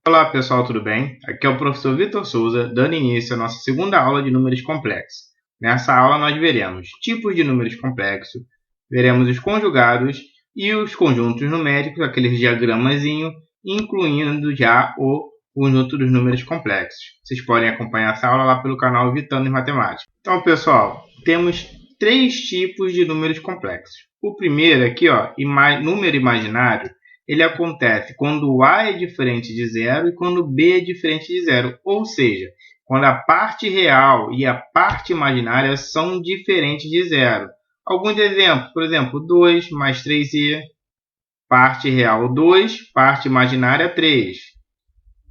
Olá pessoal, tudo bem? Aqui é o professor Vitor Souza, dando início à nossa segunda aula de números complexos. Nessa aula nós veremos tipos de números complexos, veremos os conjugados e os conjuntos numéricos, aqueles diagramazinho, incluindo já o conjunto dos números complexos. Vocês podem acompanhar essa aula lá pelo canal Vitando em Matemática. Então pessoal, temos três tipos de números complexos. O primeiro aqui, número imaginário. Ele acontece quando o A é diferente de zero e quando o B é diferente de zero. Ou seja, quando a parte real e a parte imaginária são diferentes de zero. Alguns exemplos, por exemplo, 2 mais 3i, parte real 2, parte imaginária 3.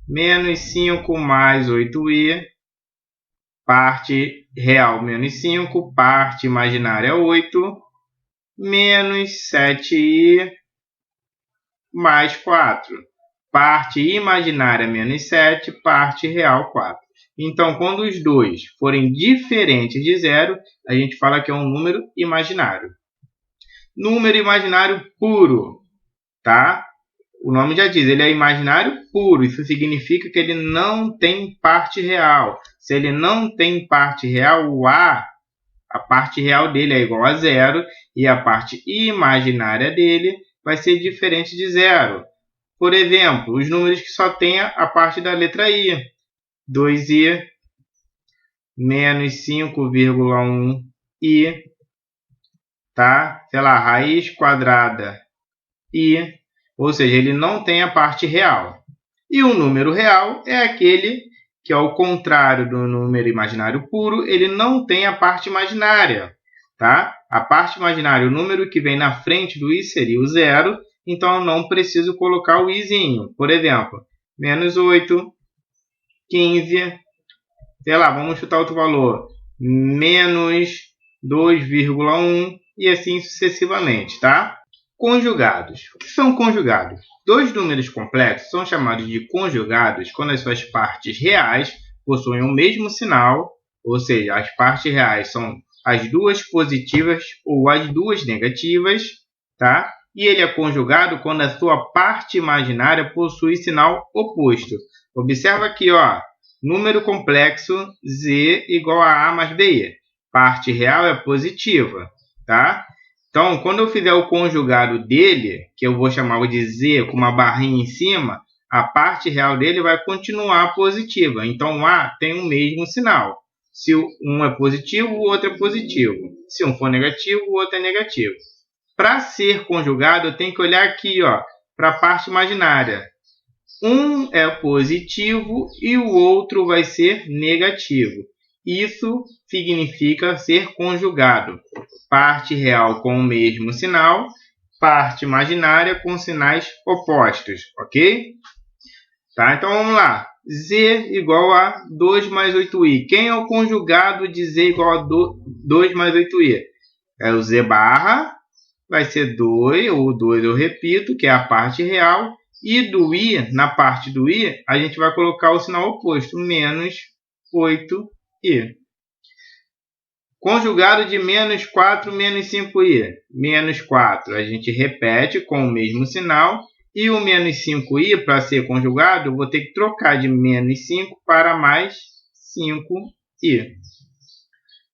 Menos 5 mais 8i, parte real menos 5, parte imaginária 8. Menos 7i mais 4. Parte imaginária menos 7, parte real 4. Então, quando os dois forem diferentes de zero, a gente fala que é um número imaginário. Número imaginário puro, tá? O nome já diz, ele é imaginário puro. Isso significa que ele não tem parte real. Se ele não tem parte real, o A, a parte real dele é igual a zero e a parte imaginária dele vai ser diferente de zero. Por exemplo, os números que só têm a parte da letra i. 2i menos 5,1i, tá? Sei lá, raiz quadrada i, ou seja, ele não tem a parte real. E o número real é aquele que, ao contrário do número imaginário puro, ele não tem a parte imaginária. Tá? A parte imaginária, o número que vem na frente do i seria o zero, então eu não preciso colocar o izinho. Por exemplo, menos 8, 15, sei lá, vamos chutar outro valor, menos 2,1 e assim sucessivamente. Tá? Conjugados. O que são conjugados? Dois números complexos são chamados de conjugados quando as suas partes reais possuem o mesmo sinal, ou seja, as partes reais são as duas positivas ou as duas negativas, tá? E ele é conjugado quando a sua parte imaginária possui sinal oposto. Observa aqui, número complexo z igual a mais bi. Parte real é positiva, tá? Então, quando eu fizer o conjugado dele, que eu vou chamar de z com uma barrinha em cima, a parte real dele vai continuar positiva. Então, o A tem o mesmo sinal. Se um é positivo, o outro é positivo. Se um for negativo, o outro é negativo. Para ser conjugado, eu tenho que olhar aqui para a parte imaginária. Um é positivo e o outro vai ser negativo. Isso significa ser conjugado. Parte real com o mesmo sinal, parte imaginária com sinais opostos, ok? Tá, então vamos lá. Z igual a 2 mais 8i. Quem é o conjugado de z igual a 2 mais 8i? É o z barra, vai ser 2, ou 2 eu repito, que é a parte real. E do i, na parte do i, a gente vai colocar o sinal oposto, menos 8i. Conjugado de menos 4 menos 5i. Menos 4 a gente repete com o mesmo sinal. E o menos 5i, para ser conjugado, eu vou ter que trocar de menos 5 para mais 5i.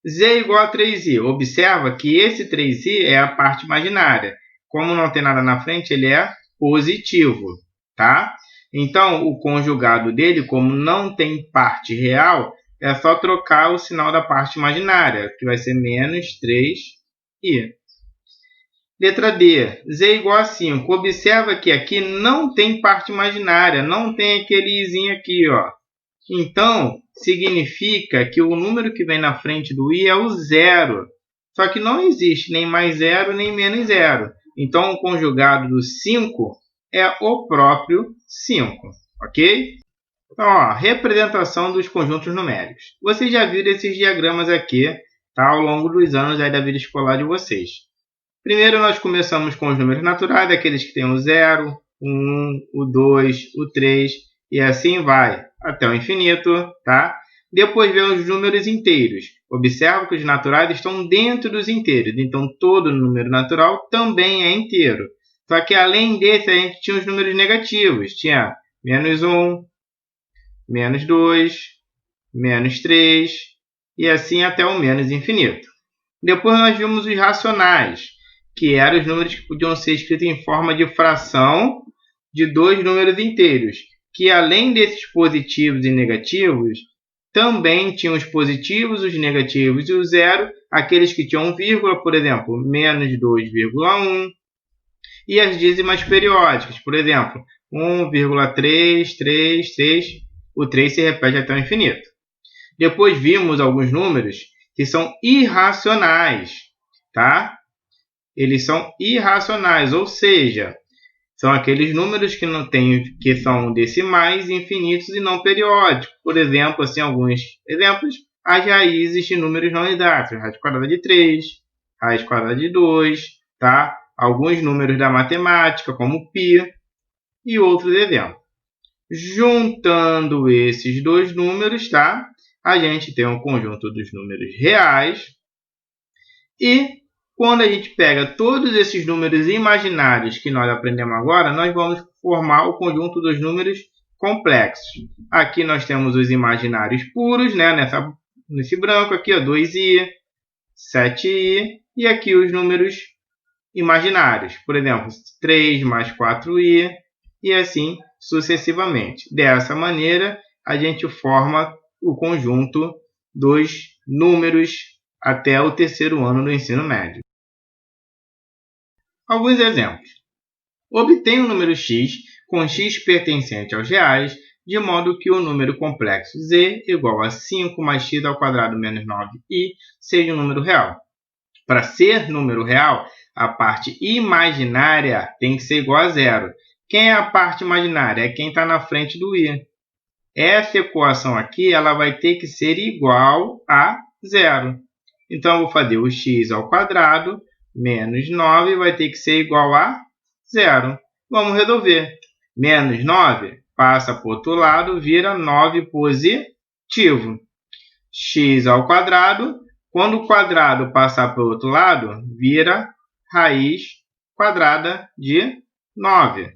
Z igual a 3i. Observa que esse 3i é a parte imaginária. Como não tem nada na frente, ele é positivo. Tá? Então, o conjugado dele, como não tem parte real, é só trocar o sinal da parte imaginária, que vai ser menos 3i. Letra D, z igual a 5. Observa que aqui não tem parte imaginária, não tem aquele izinho aqui. Então, significa que o número que vem na frente do i é o zero. Só que não existe nem mais zero, nem menos zero. Então, o conjugado do 5 é o próprio 5. Ok? Então, representação dos conjuntos numéricos. Vocês já viram esses diagramas aqui, tá, ao longo dos anos aí da vida escolar de vocês. Primeiro, nós começamos com os números naturais, aqueles que têm o 0, o 1, o 2, o 3, e assim vai, até o infinito, tá? Depois vem os números inteiros. Observa que os naturais estão dentro dos inteiros, então todo número natural também é inteiro. Só que além desse, a gente tinha os números negativos. Tinha menos 1, menos 2, menos 3 e assim até o menos infinito. Depois nós vimos os racionais, que eram os números que podiam ser escritos em forma de fração de dois números inteiros, que além desses positivos e negativos, também tinham os positivos, os negativos e o zero, aqueles que tinham vírgula, por exemplo, menos 2,1, e as dízimas periódicas, por exemplo, 1,333, o 3 se repete até o infinito. Depois vimos alguns números que são irracionais, tá? Eles são irracionais, ou seja, são aqueles números que são decimais, infinitos e não periódicos. Por exemplo, assim, alguns exemplos, as raízes de números não exatos, raiz quadrada de 3, raiz quadrada de 2, tá? Alguns números da matemática, como π, e outros exemplos. Juntando esses dois números, tá? A gente tem um conjunto dos números reais. E quando a gente pega todos esses números imaginários que nós aprendemos agora, nós vamos formar o conjunto dos números complexos. Aqui nós temos os imaginários puros, né? Nesse branco aqui, ó, 2i, 7i, e aqui os números imaginários. Por exemplo, 3 mais 4i, e assim sucessivamente. Dessa maneira, a gente forma o conjunto dos números até o terceiro ano do ensino médio. Alguns exemplos. Obtenha o número x com x pertencente aos reais, de modo que o número complexo z igual a 5 mais x ao quadrado menos 9i seja um número real. Para ser número real, a parte imaginária tem que ser igual a zero. Quem é a parte imaginária? É quem está na frente do i. Essa equação aqui ela vai ter que ser igual a zero. Então, eu vou fazer o x ao quadrado menos 9 vai ter que ser igual a zero. Vamos resolver. Menos 9 passa para o outro lado, vira 9 positivo. X ao quadrado, quando o quadrado passar para o outro lado, vira raiz quadrada de 9.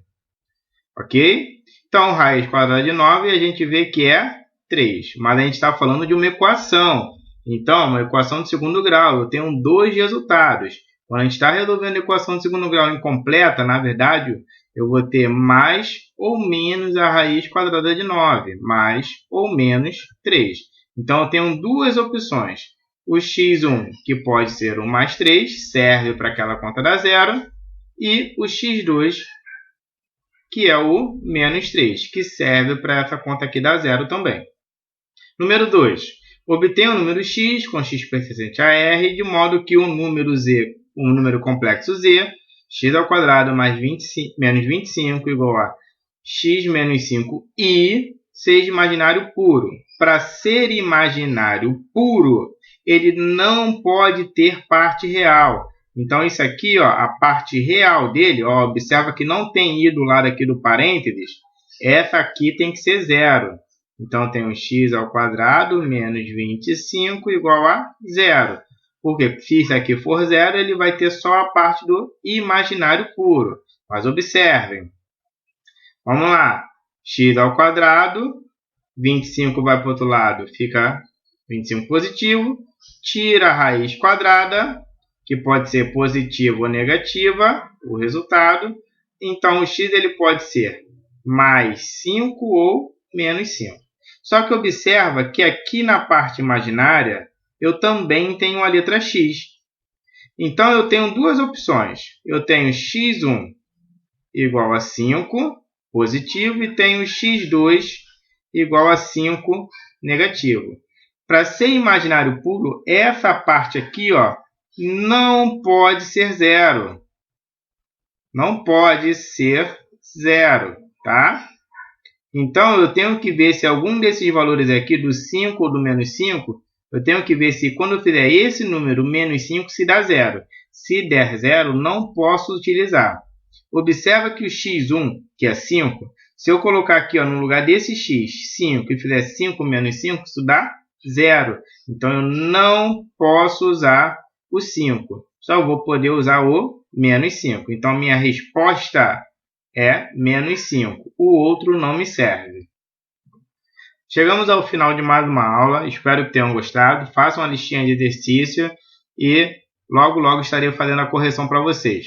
Ok? Então, raiz quadrada de 9 a gente vê que é 3. Mas a gente está falando de uma equação. Então, uma equação de segundo grau. Eu tenho dois resultados. Quando a gente está resolvendo a equação de segundo grau incompleta, na verdade, eu vou ter mais ou menos a raiz quadrada de 9. Mais ou menos 3. Então, eu tenho duas opções. O x1, que pode ser 1 mais 3, serve para aquela conta da zero. E o x2, que é o menos 3, que serve para essa conta aqui da zero também. Número 2. Obtenha o número x com x pertencente a r, de modo que o número z, um número complexo z, x ao quadrado mais menos 25 igual a x menos 5i, seja imaginário puro. Para ser imaginário puro, ele não pode ter parte real. Então, isso aqui, ó, a parte real dele, ó, observa que não tem i do lado aqui do parênteses. Essa aqui tem que ser zero. Então, tem o x ao quadrado menos 25 igual a zero. Porque se isso aqui for zero, ele vai ter só a parte do imaginário puro. Mas observem. Vamos lá. X ao quadrado, 25 vai para o outro lado, fica 25 positivo. Tira a raiz quadrada, que pode ser positiva ou negativa, o resultado. Então, o x ele pode ser mais 5 ou menos 5. Só que observa que aqui na parte imaginária, eu também tenho a letra x. Então, eu tenho duas opções. Eu tenho x1 igual a 5, positivo, e tenho x2 igual a 5, negativo. Para ser imaginário puro, essa parte aqui, ó, não pode ser zero. Não pode ser zero, tá? Então, eu tenho que ver se algum desses valores aqui, do 5 ou do menos 5, eu tenho que ver se quando eu fizer esse número, menos 5, se dá zero. Se der zero, não posso utilizar. Observa que o x1, que é 5, se eu colocar aqui ó, no lugar desse x, 5, e fizer 5 menos 5, isso dá zero. Então, eu não posso usar o 5. Só vou poder usar o menos 5. Então, minha resposta é menos 5. O outro não me serve. Chegamos ao final de mais uma aula, espero que tenham gostado. Façam uma listinha de exercício e logo estarei fazendo a correção para vocês.